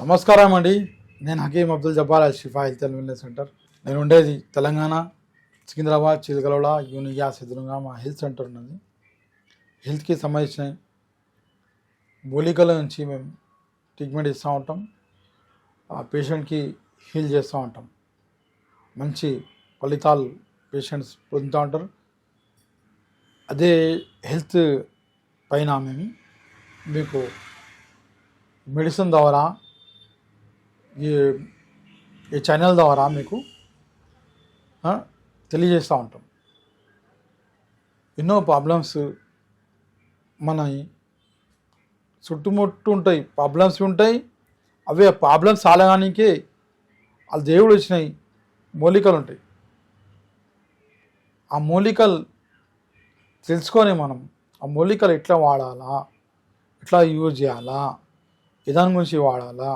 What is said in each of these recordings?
నమస్కారం అండి. నేను Hakeem Abdul Jabbar Shifa health and wellness centre. నేను ఉండేది తెలంగాణ సికింద్రాబాద్ చిలకలౌడ యూనియాస్ ఎదురుగా మా హెల్త్ సెంటర్ ఉన్నది. హెల్త్కి సంబంధించిన మూలికల నుంచి మేము ట్రీట్మెంట్ ఇస్తూ ఉంటాం. ఆ పేషెంట్కి హీల్ చేస్తూ ఉంటాం. మంచి ఫలితాలు పేషెంట్స్ పొందుతూ ఉంటారు. అదే హెల్త్ పైన మేము మీకు మెడిసిన్ ద్వారా ఈ ఛానల్ ద్వారా మీకు తెలియజేస్తూ ఉంటాం. ఎన్నో ప్రాబ్లమ్స్ మన చుట్టుముట్టు ఉంటాయి, ప్రాబ్లమ్స్ ఉంటాయి. అవే ప్రాబ్లమ్స్ సాలగానికి ఆ దేవుడు వచ్చినాయి మూలికలు ఉంటాయి. ఆ మూలికలు తెలుసుకొని మనం ఆ మూలికలు ఎట్లా వాడాలా, ఎట్లా యూజ్ చేయాలా, విధానం గురించి వాడాలా,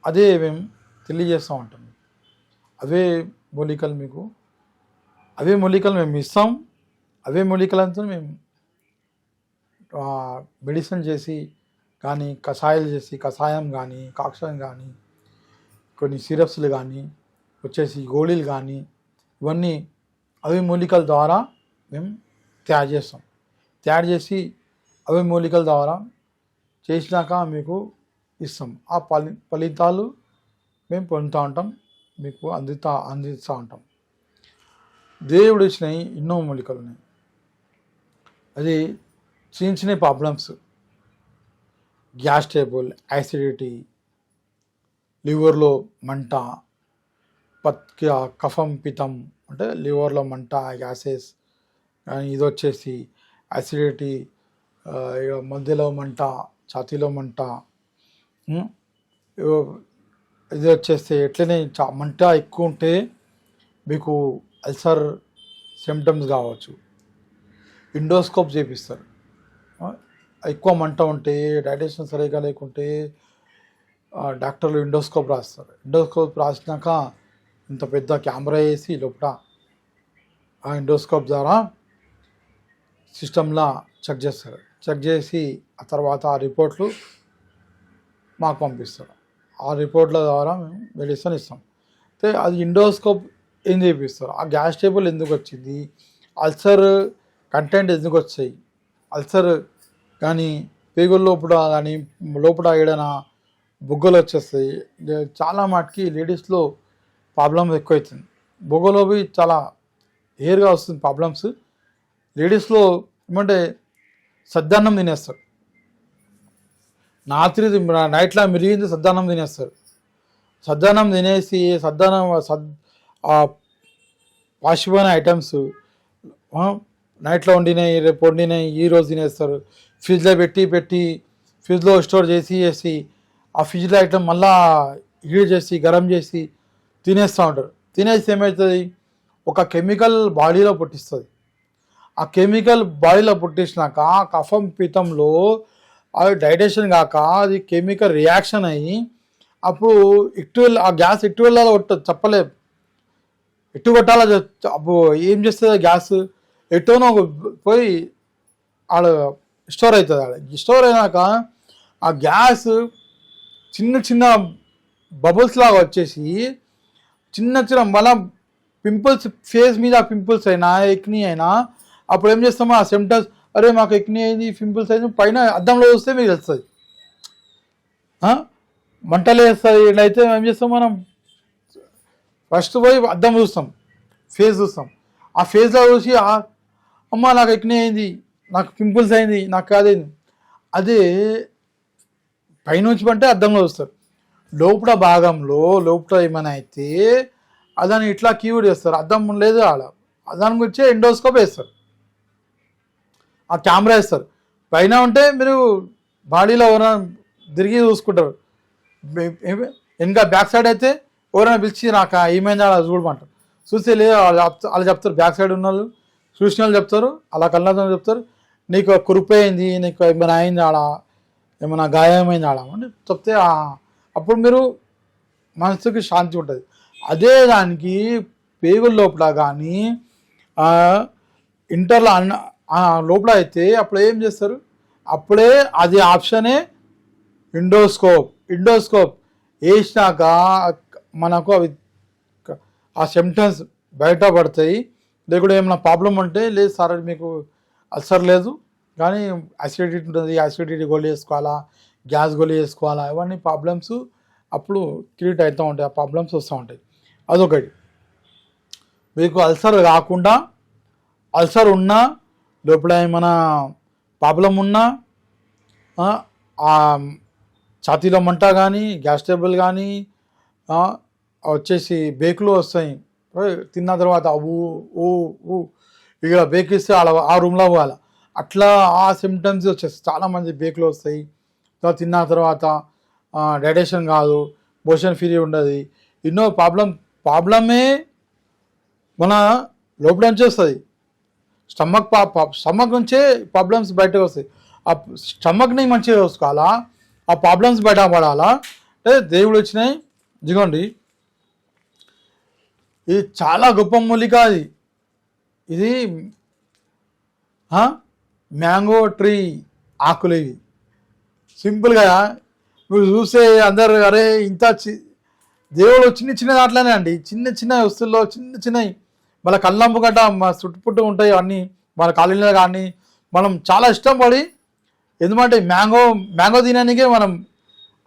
అదే మేము తెలియజేస్తూ ఉంటాం. అవే మూలికలు మేము ఇస్తాం. అవే మూలికలంతా మేము మెడిసిన్ చేసి కానీ కషాయాలు చేసి కషాయం కానీ కాక్షాయం కానీ కొన్ని సిరప్స్లు కానీ వచ్చేసి గోళీలు కానీ ఇవన్నీ అవే మూలికల ద్వారా మేము తయారు చేసి అవే మూలికల ద్వారా చేసినాక మీకు ఇస్తాం. ఆ ఫలితాలు మేము పొందుతూ ఉంటాం, మీకు అందిస్తూ ఉంటాం. దేవుడు ఇచ్చినవి ఎన్నో మూలికలు ఉన్నాయి. అది చిన్న చిన్న ప్రాబ్లమ్స్, గ్యాస్ ట్రబుల్, యాసిడిటీ, లివర్లో మంట, కఫం పితం అంటే లివర్లో మంట, గ్యాసెస్, ఇది వచ్చేసి యాసిడిటీ, మధ్యలో మంట, ఛాతీలో మంట, ఇది వచ్చేస్తే ఎట్లనే మంట ఎక్కువ ఉంటే మీకు అల్సర్ సిమ్టమ్స్ కావచ్చు. ఎండోస్కోప్ చేపిస్తారు. ఎక్కువ మంట ఉంటే, డైజెషన్ సరిగా లేకుంటే డాక్టర్లు ఎండోస్కోప్ రాస్తారు. ఎండోస్కోప్ రాసినాక ఇంత పెద్ద కెమెరా వేసి లోపల ఆ ఎండోస్కోప్ ద్వారా సిస్టంలో చెక్ చేస్తారు. చెక్ చేసి ఆ తర్వాత ఆ రిపోర్ట్లు మాకు పంపిస్తారు. ఆ రిపోర్ట్ల ద్వారా మేము మెడిసిన్ ఇస్తాం. అయితే అది ఎండోస్కోప్ ఏం చేపిస్తారు, ఆ గ్యాస్ ట్రబుల్ ఎందుకు వచ్చింది, అల్సర్ కంటెంట్ ఎందుకు వచ్చాయి, అల్సర్ కానీ పేగుల లోపల కానీ లోపల ఏడైనా బొగ్గలు వచ్చేస్తాయి. చాలా మటుకి లేడీస్లో ప్రాబ్లమ్స్ ఎక్కువవుతుంది. బొగ్గలోవి చాలా హెయిర్గా వస్తుంది ప్రాబ్లమ్స్. లేడీస్లో ఏమంటే సద్దన్నం తినేస్తారు, నైట్లో మిరిగింది సద్దన్నం తినేస్తారు. సద్దన్నం తినేసి వాషిపోయిన ఐటమ్స్ నైట్లో వండినాయి, రేపు వండినాయి, ఈరోజు తినేస్తారు. ఫ్రిడ్జ్లో పెట్టి ఫ్రిడ్జ్లో స్టోర్ చేసి ఆ ఫ్రిడ్జ్లో ఐటమ్ మళ్ళా హీట్ చేసి గరం చేసి తినేస్తూ ఉంటారు. తినేసి ఏమవుతుంది, ఒక కెమికల్ బాడీలో పుట్టిస్తుంది. ఆ కెమికల్ బాడీలో పుట్టించినాక కఫం పితంలో అది డైజెషన్ కాక అది కెమికల్ రియాక్షన్ అయ్యి అప్పుడు ఆ గ్యాస్ ఎటు వెళ్ళాలో చెప్పలేదు. ఎటు కొట్టాలో అప్పుడు ఏం చేస్తుంది ఆ గ్యాస్ ఎటోనో పోయి ఆడ స్టోర్ అవుతుంది. ఆడ స్టోర్ అయినాక ఆ గ్యాస్ చిన్న బబుల్స్ లాగా వచ్చేసి చిన్న మళ్ళా పింపుల్స్, ఫేస్ మీద పింపుల్స్ అయినా ఎక్నీ అయినా అప్పుడు ఏం చేస్తామో ఆ సిమ్టమ్స్, అరే మాకు ఎక్నీ అయింది, పింపుల్స్ అయింది, పైన అద్దంలో చూస్తే మీకు తెలుస్తుంది. మంటలు వేస్తుంది. అయితే ఏం చేస్తాం, మనం ఫస్ట్ పోయి అద్దం చూస్తాం, ఫేస్ చూస్తాం. ఆ ఫేస్లో చూసి అమ్మ నాకు ఎక్నీ అయింది, నాకు పింపుల్స్ అయింది, నాకు కాదైంది. అదే పైనుంచి అంటే అద్దంలో చూస్తారు. లోపల భాగంలో ఏమైనా అయితే అదాన్ని ఇట్లా క్యూర్ చేస్తారు. అద్దం లేదు ఆడ, దానికి వచ్చే ఎండోస్కోప్ వేస్తారు, ఆ కెమెరా వేస్తారు. పైన ఉంటే మీరు బాడీలో ఎవరైనా తిరిగి చూసుకుంటారు. ఇంకా బ్యాక్ సైడ్ అయితే ఎవరైనా పిలిచి నాకు ఏమైంది అలా చూడమంటారు. చూస్తే లేదు వాళ్ళు చెప్తారు, బ్యాక్ సైడ్ ఉన్న వాళ్ళు చూసిన వాళ్ళు చెప్తారు, అలా కళ్ళతో చెప్తారు, నీకు కురుపు అయింది, నీకు ఏమైనా అయింది ఆడ, ఏమైనా గాయమైంది ఆడ అని చెప్తే అప్పుడు మీరు మనసుకి శాంతి ఉంటుంది. అదే దానికి పేగుల లోపల కానీ ఇంటర్లో లోపల అయితే అప్పుడు ఏం చేస్తారు, అప్పుడే అది ఆప్షనే ఎండోస్కోప్. వేసినాక మనకు అవి ఆ సిమ్టమ్స్ బయటపడతాయి. లేకుంటే ఏమైనా ప్రాబ్లం ఉంటే లేదు సార్ మీకు అల్సర్ లేదు కానీ అసిడిటీ ఉంటుంది, అసిడిటీ గోళీ వేసుకోవాలా, గ్యాస్ గోళీ వేసుకోవాలా, ఇవన్నీ ప్రాబ్లమ్స్ అప్పుడు క్రియేట్ అవుతూ ఉంటాయి, ఆ ప్రాబ్లమ్స్ వస్తూ ఉంటాయి. అదొకటి. మీకు అల్సర్ కాకుండా అల్సర్ ఉన్నా లోపల ఏమైనా ప్రాబ్లం ఉన్నా ఛాతీలో మంట కానీ గ్యాస్ ట్రబుల్ కానీ వచ్చేసి బేకులు వస్తాయి. తిన్న తర్వాత ఊ ఊ ఊ ఇక బేక్ ఇస్తే ఆ రూమ్లో పోవాలి. అట్లా ఆ సిమ్టమ్స్ వచ్చేస్తాయి. చాలామంది బేకులు వస్తాయి. తిన్న తర్వాత డైజెషన్ కాదు, మోషన్ ఫ్రీ ఉండదు, ఎన్నో ప్రాబ్లమే మన లోపల నుంచి వస్తుంది. స్టమక్ నుంచే ప్రాబ్లమ్స్ బయటకు వస్తాయి. ఆ స్టమక్ని మంచిగా చూసుకోవాలా, ఆ ప్రాబ్లమ్స్ బయటపడాలా. అంటే దేవుడు వచ్చినాయి ఇదిగోండి, ఇది చాలా గొప్ప మూలిక. ఇది మ్యాంగో ట్రీ ఆకులు. ఇవి సింపుల్గా మీరు చూస్తే అందరు అరే ఇంత దేవుడు చిన్న చిన్న దాంట్లోనే అండి, చిన్న చిన్న వస్తువుల్లో చిన్న చిన్నవి మన కళ్ళంపు గడ్డ మా చుట్టుపుట్టు ఉంటాయి అన్నీ మన కాలనీలో కానీ మనం చాలా ఇష్టం పడి, ఎందుకంటే మ్యాంగో తినడానికే మనం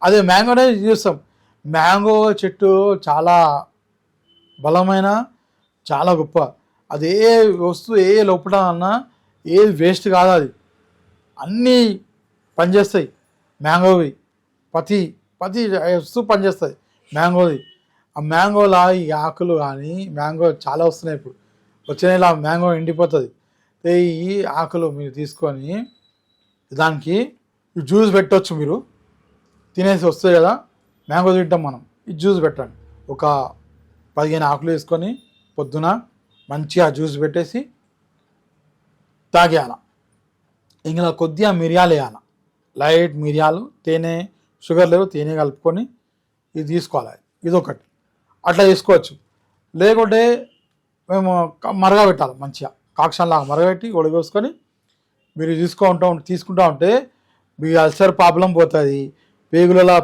అదే మ్యాంగోనే చూస్తాం. మ్యాంగో చెట్టు చాలా బలమైన, చాలా గొప్ప. అది ఏ వస్తువు ఏ లోపల అన్నా ఏది వేస్ట్ కాదు, అది అన్నీ పనిచేస్తాయి. మ్యాంగోవి ప్రతి వస్తువు పనిచేస్తుంది మ్యాంగోది. ఆ మ్యాంగోలా ఈ ఆకులు కానీ మ్యాంగో చాలా వస్తున్నాయి ఇప్పుడు, వచ్చే నెల మ్యాంగో ఎండిపోతుంది. ఈ ఆకులు మీరు తీసుకొని దానికి జ్యూస్ పెట్టవచ్చు. మీరు తినేసి వస్తాయి కదా మ్యాంగో తింటాం మనం, ఈ జ్యూస్ పెట్టండి. ఒక 15 ఆకులు వేసుకొని పొద్దున మంచిగా జ్యూస్ పెట్టేసి తాగేయాల. ఇందులో కొద్దిగా మిరియాలు వేయాలి, లైట్ మిరియాలు, తేనె, షుగర్ లేవు, తేనె కలుపుకొని ఇది తీసుకోవాలి. ఇదొకటి అట్లా తీసుకోవచ్చు. లేకుంటే మేము మరగబెట్టాలి, మంచిగా కాక్షన్లాగా మరగబెట్టి ఒడిగోసుకొని మీరు తీసుకుంటూ ఉంటే మీ అల్సర్ ప్రాబ్లం పోతుంది, పేగులలో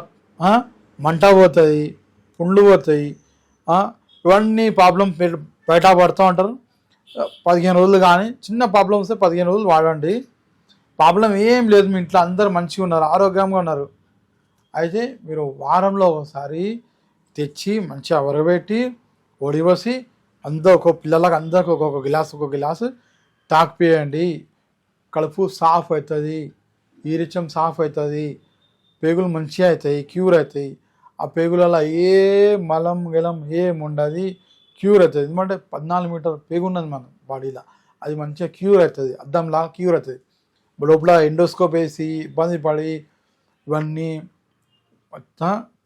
మంట పోతుంది, పుండ్లు పోతాయి, ఇవన్నీ ప్రాబ్లం బయట పడుతూ ఉంటారు. 15 రోజులు కానీ చిన్న ప్రాబ్లం వస్తే 15 రోజులు వాడండి. ప్రాబ్లం ఏం లేదు, మీ ఇంట్లో అందరూ మంచిగా ఉన్నారు, ఆరోగ్యంగా ఉన్నారు. అయితే మీరు వారంలో ఒకసారి తెచ్చి మంచిగా వరబెట్టి ఒడివసి అందరూ పిల్లలకు అందరికి ఒక్కొక్క గిలాసు తాకిపియండి. కడుపు సాఫ్ అవుతుంది, ఈరిచం సాఫ్ అవుతుంది, పేగులు మంచిగా అవుతాయి, క్యూర్ అవుతాయి. ఆ పేగులలో ఏ మలం గెలం ఏం ఉండదు, క్యూర్ అవుతుంది. ఎందుకంటే 14 మీటర్ పేగు ఉన్నది మన బాడీలో, అది మంచిగా క్యూర్ అవుతుంది, అద్దంలా క్యూర్ అవుతుంది. లోపల ఎండోస్కోప్ వేసి ఇబ్బంది పడి ఇవన్నీ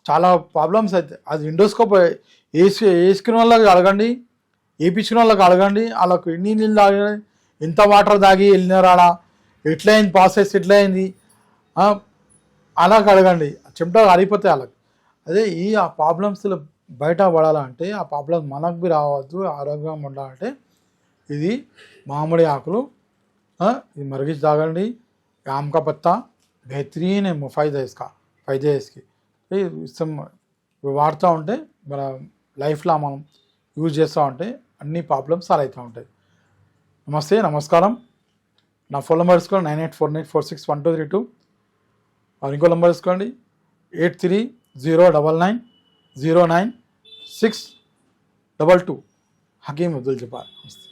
చాలా ప్రాబ్లమ్స్ అవుతాయి. అది ఎండోస్కోప్ వేసుకున్న వాళ్ళకి అడగండి, వేయించుకున్న వాళ్ళకి అడగండి, వాళ్ళకు ఎన్ని నీళ్ళు తాగి ఎంత వాటర్ తాగి వెళ్ళినారా, ఎట్లయింది ప్రాసెస్, ఎట్లయింది అలా అడగండి. చెమట ఆరిపోతాయి వాళ్ళకి. అదే ఆ ప్రాబ్లమ్స్లో బయట పడాలంటే, ఆ ప్రాబ్లమ్స్ మనకు బి రావద్దు, ఆరోగ్యంగా ఉండాలంటే ఇది మామిడి ఆకులు ఇది మరిగించి తాగండి. आम का पत्ता बेहतरीन है फ़ायदा इसका, फ़ायदे इसके ఇష్టం వాడుతూ ఉంటే మన లైఫ్లో మనం యూజ్ చేస్తూ ఉంటే అన్ని ప్రాబ్లమ్స్ సాల్వ్ అవుతూ ఉంటాయి. నమస్తే, నమస్కారం. నా ఫోన్ నెంబర్ తీసుకోండి 9849461232. ఇంకో నెంబర్ తీసుకోండి 8309909622. హకీమ్ అబ్దుల్ జబ్బార్. నమస్తే.